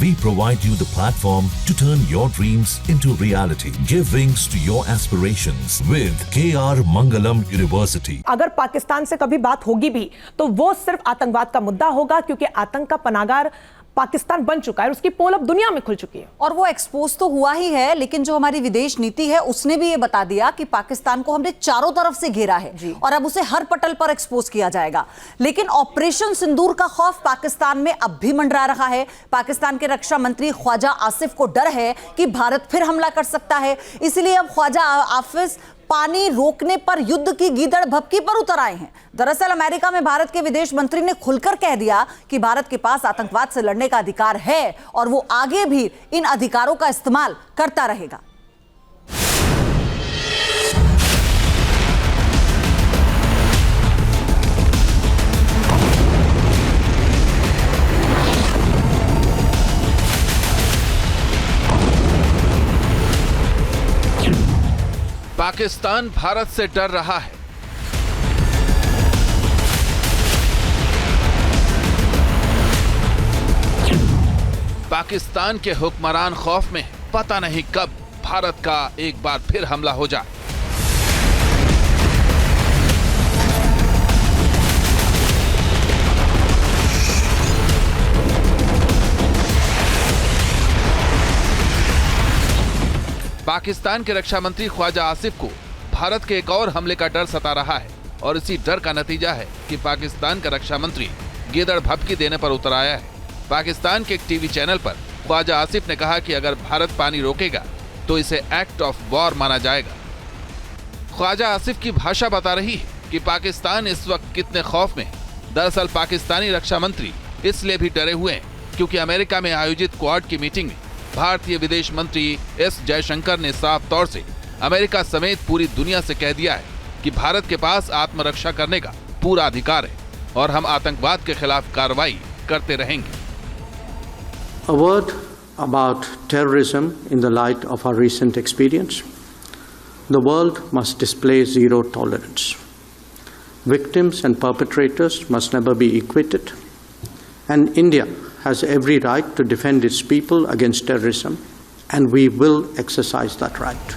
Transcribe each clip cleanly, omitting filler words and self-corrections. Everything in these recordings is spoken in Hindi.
We provide you the platform to turn your dreams into reality. Give wings to your aspirations with KR Mangalam University. अगर पाकिस्तान से कभी बात होगी भी तो वो सिर्फ आतंकवाद का मुद्दा होगा, क्योंकि आतंक का पनागार पाकिस्तान बन चुका है, उसकी पोल अब दुनिया में खुल चुकी है। और वो एक्सपोज तो हुआ ही है, लेकिन जो हमारी विदेश नीति है उसने भी ये बता दिया कि पाकिस्तान को हमने चारों तरफ से घेरा है और अब उसे हर पटल पर एक्सपोज किया जाएगा। लेकिन ऑपरेशन सिंदूर का खौफ पाकिस्तान में अब भी मंडरा रहा है। पाकिस्तान के रक्षा मंत्री ख्वाजा आसिफ को डर है कि भारत फिर हमला कर सकता है, इसलिए अब ख्वाजा आसिफ पानी रोकने पर युद्ध की गीदड़ भभकी पर उतर आए हैं। दरअसल अमेरिका में भारत के विदेश मंत्री ने खुलकर कह दिया कि भारत के पास आतंकवाद से लड़ने का अधिकार है और वो आगे भी इन अधिकारों का इस्तेमाल करता रहेगा। पाकिस्तान भारत से डर रहा है। पाकिस्तान के हुक्मरान खौफ में है, पता नहीं कब भारत का एक बार फिर हमला हो जाए। पाकिस्तान के रक्षा मंत्री ख्वाजा आसिफ को भारत के एक और हमले का डर सता रहा है और इसी डर का नतीजा है कि पाकिस्तान का रक्षा मंत्री गीदड़ भभकी देने पर उतर आया है। पाकिस्तान के एक टीवी चैनल पर ख्वाजा आसिफ ने कहा कि अगर भारत पानी रोकेगा तो इसे एक्ट ऑफ वॉर माना जाएगा। ख्वाजा आसिफ की भाषा बता रही है कि पाकिस्तान इस वक्त कितने खौफ में है। दरअसल पाकिस्तानी रक्षा मंत्री इसलिए भी डरे हुए हैं क्योंकि अमेरिका में आयोजित क्वाड की मीटिंग में भारतीय विदेश मंत्री एस जयशंकर ने साफ तौर से अमेरिका समेत पूरी दुनिया से कह दिया है कि भारत के पास आत्मरक्षा करने का पूरा अधिकार है और हम आतंकवाद के खिलाफ कार्रवाई करते रहेंगे। A word about terrorism in the light of our recent experience. The world must display zero tolerance. Victims and perpetrators must never be equated. And India has every right to defend its people against terrorism, and we will exercise that right.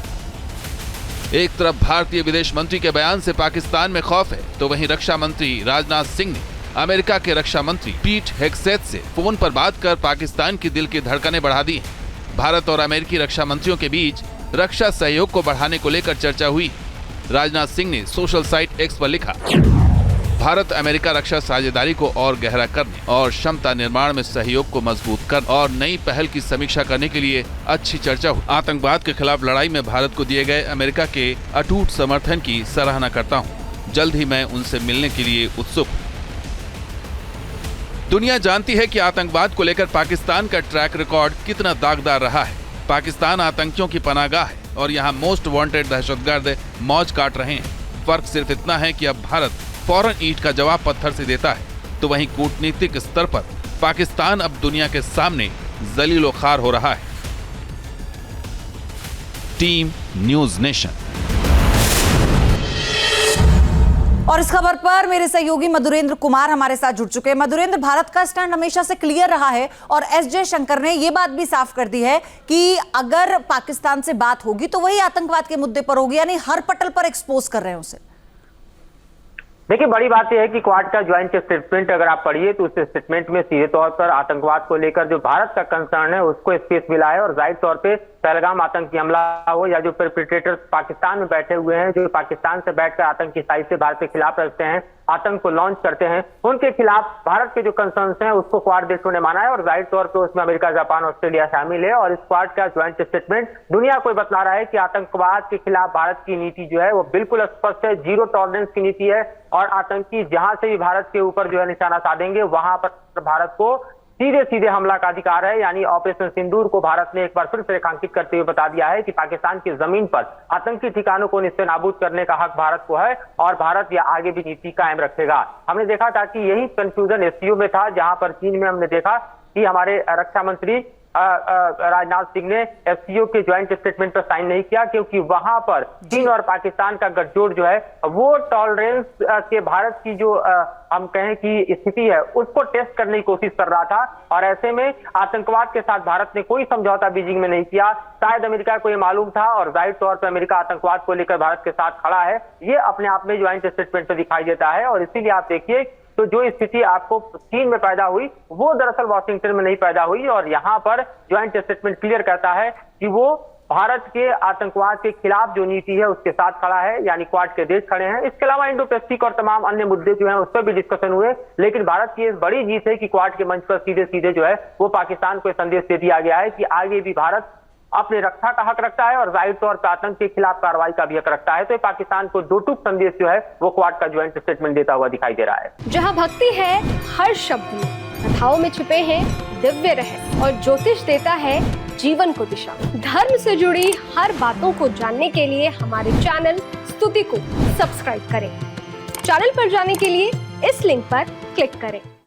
एक तरफ भारतीय विदेश मंत्री के बयान से पाकिस्तान में खौफ है, तो वहीं रक्षा मंत्री राजनाथ सिंह ने अमेरिका के रक्षा मंत्री पीट हेग्सेथ से फोन पर बात कर पाकिस्तान की दिल की धड़कनें बढ़ा दी हैं। भारत और अमेरिकी रक्षा मंत्रियों के बीच रक्षा सहयोग को बढ़ाने को लेकर चर्चा हुई। राजनाथ सिंह ने सोशल साइट एक्स पर लिखा, भारत अमेरिका रक्षा साझेदारी को और गहरा करने और क्षमता निर्माण में सहयोग को मजबूत करने और नई पहल की समीक्षा करने के लिए अच्छी चर्चा हुई। आतंकवाद के खिलाफ लड़ाई में भारत को दिए गए अमेरिका के अटूट समर्थन की सराहना करता हूं। जल्द ही मैं उनसे मिलने के लिए उत्सुक हूं। दुनिया जानती है कि आतंकवाद को लेकर पाकिस्तान का ट्रैक रिकॉर्ड कितना दागदार रहा है। पाकिस्तान आतंकियों की पनाहगाह है और यहाँ मोस्ट वांटेड दहशतगर्द मौज काट रहे हैं। फर्क सिर्फ इतना है कि अब भारत फौरन ईंट का जवाब पत्थर से देता है, तो वहीं कूटनीतिक स्तर पर पाकिस्तान अब दुनिया के सामने जलीलो खार हो रहा है। Team news nation. और इस खबर पर मेरे सहयोगी मधुरेंद्र कुमार हमारे साथ जुड़ चुके हैं। मधुरेंद्र, भारत का स्टैंड हमेशा से क्लियर रहा है और एस जयशंकर ने यह बात भी साफ कर दी है कि अगर पाकिस्तान से बात होगी तो वही आतंकवाद के मुद्दे पर होगी, यानी हर पटल पर एक्सपोज कर रहे हैं उसे। देखिए, बड़ी बात यह है कि क्वाड का ज्वाइंट स्टेटमेंट अगर आप पढ़िए तो उस स्टेटमेंट में सीधे तौर पर आतंकवाद को लेकर जो भारत का कंसर्न है उसको स्पेस मिला है और जाहिर तौर पे पहलगाम आतंकी हमला हो या जो परपेट्रेटर्स पाकिस्तान में बैठे हुए हैं, जो पाकिस्तान से बैठकर आतंकी साइट से भारत के खिलाफ रखते हैं, आतंक को लॉन्च करते हैं, उनके खिलाफ भारत के जो कंसर्न्स हैं उसको क्वाड देशों ने माना है और जाहिर तौर पर उसमें अमेरिका, जापान, ऑस्ट्रेलिया शामिल है। और इस क्वाड का ज्वाइंट स्टेटमेंट दुनिया को बतला रहा है कि आतंकवाद के खिलाफ भारत की नीति जो है वो बिल्कुल स्पष्ट है, जीरो टॉलरेंस की नीति है और आतंकी जहां से भी भारत के ऊपर जो है निशाना साधेंगे वहां पर भारत को सीधे सीधे हमला का अधिकार है। यानी ऑपरेशन सिंदूर को भारत ने एक बार फिर से रेखांकित करते हुए बता दिया है कि पाकिस्तान की जमीन पर आतंकी ठिकानों को निस्ते नाबूद करने का हक भारत को है और भारत यह आगे भी नीति कायम रखेगा। हमने देखा था कि यही कंफ्यूजन एससीओ में था, जहां पर चीन में हमने देखा कि हमारे रक्षा मंत्री राजनाथ सिंह ने एससीओ के ज्वाइंट स्टेटमेंट पर साइन नहीं किया, क्योंकि वहां पर चीन और पाकिस्तान का गठजोड़ जो है वो टॉलरेंस के भारत की जो हम कहें कि स्थिति है उसको टेस्ट करने की कोशिश कर रहा था। और ऐसे में आतंकवाद के साथ भारत ने कोई समझौता बीजिंग में नहीं किया। शायद अमेरिका को ये मालूम था और जाहिर तौर पर अमेरिका आतंकवाद को लेकर भारत के साथ खड़ा है, ये अपने आप में ज्वाइंट स्टेटमेंट में दिखाई देता है। और इसीलिए आप देखिए तो जो स्थिति आपको चीन में पैदा हुई वो दरअसल वॉशिंगटन में नहीं पैदा हुई। और यहां पर ज्वाइंट स्टेटमेंट क्लियर कहता है कि वो भारत के आतंकवाद के खिलाफ जो नीति है उसके साथ खड़ा है, यानी क्वाड के देश खड़े हैं। इसके अलावा इंडो पैसिफिक और तमाम अन्य मुद्दे जो हैं उस पर भी डिस्कशन हुए, लेकिन भारत की एक बड़ी जीत है कि क्वाड के मंच पर सीधे सीधे जो है वो पाकिस्तान को संदेश दे दिया गया है कि आगे भी भारत अपने रक्षा का हक रखता है और जाहिर तौर पर आतंक के खिलाफ कार्रवाई का भी हक रखता है। तो पाकिस्तान को दो टूक संदेश जो है वो क्वाड का ज्वाइंट स्टेटमेंट देता हुआ दिखाई दे रहा है। जहां भक्ति है हर शब्द में, कथाओं में छुपे हैं दिव्य रहस्य और ज्योतिष देता है जीवन को दिशा। धर्म से जुड़ी हर बातों को जानने के लिए हमारे चैनल स्तुति को सब्सक्राइब करें। चैनल पर जाने के लिए इस लिंक पर क्लिक करें।